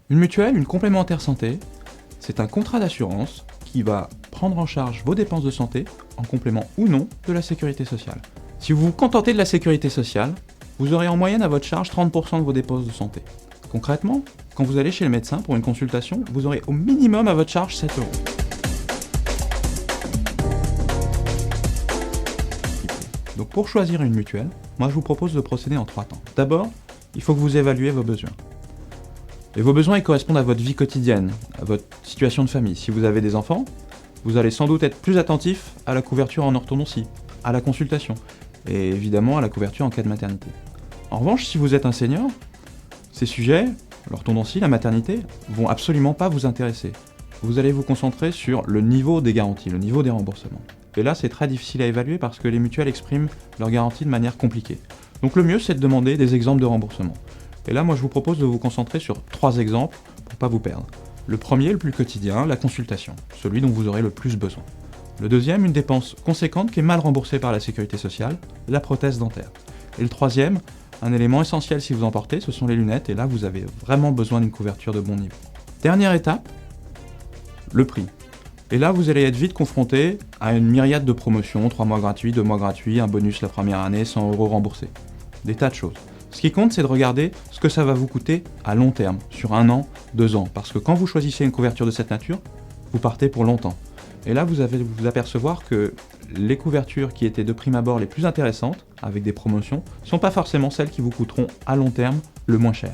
Une mutuelle, une complémentaire santé, c'est un contrat d'assurance qui va prendre en charge vos dépenses de santé en complément ou non de la sécurité sociale. Si vous vous contentez de la sécurité sociale, vous aurez en moyenne à votre charge 30% de vos dépenses de santé. Concrètement, quand vous allez chez le médecin pour une consultation, vous aurez au minimum à votre charge 7 euros. Donc pour choisir une mutuelle, moi je vous propose de procéder en 3 temps. D'abord, il faut que vous évaluez vos besoins. Et vos besoins ils correspondent à votre vie quotidienne, à votre situation de famille. Si vous avez des enfants, vous allez sans doute être plus attentif à la couverture en orthodontie, à la consultation, et évidemment à la couverture en cas de maternité. En revanche, si vous êtes un senior, ces sujets, l'orthodontie, la maternité, vont absolument pas vous intéresser. Vous allez vous concentrer sur le niveau des garanties, le niveau des remboursements. Et là, c'est très difficile à évaluer parce que les mutuelles expriment leurs garanties de manière compliquée. Donc le mieux, c'est de demander des exemples de remboursement. Et là, moi, je vous propose de vous concentrer sur 3 exemples pour pas vous perdre. Le premier, le plus quotidien, la consultation, celui dont vous aurez le plus besoin. Le deuxième, une dépense conséquente qui est mal remboursée par la sécurité sociale, la prothèse dentaire. Et le troisième, un élément essentiel si vous en portez, ce sont les lunettes, et là, vous avez vraiment besoin d'une couverture de bon niveau. Dernière étape, le prix. Et là, vous allez être vite confronté à une myriade de promotions, 3 mois gratuits, 2 mois gratuits, un bonus la première année, 100 euros remboursés. Des tas de choses. Ce qui compte, c'est de regarder ce que ça va vous coûter à long terme, sur 1 an, 2 ans. Parce que quand vous choisissez une couverture de cette nature, vous partez pour longtemps. Et là, vous allez vous apercevoir que les couvertures qui étaient de prime abord les plus intéressantes, avec des promotions, ne sont pas forcément celles qui vous coûteront à long terme le moins cher.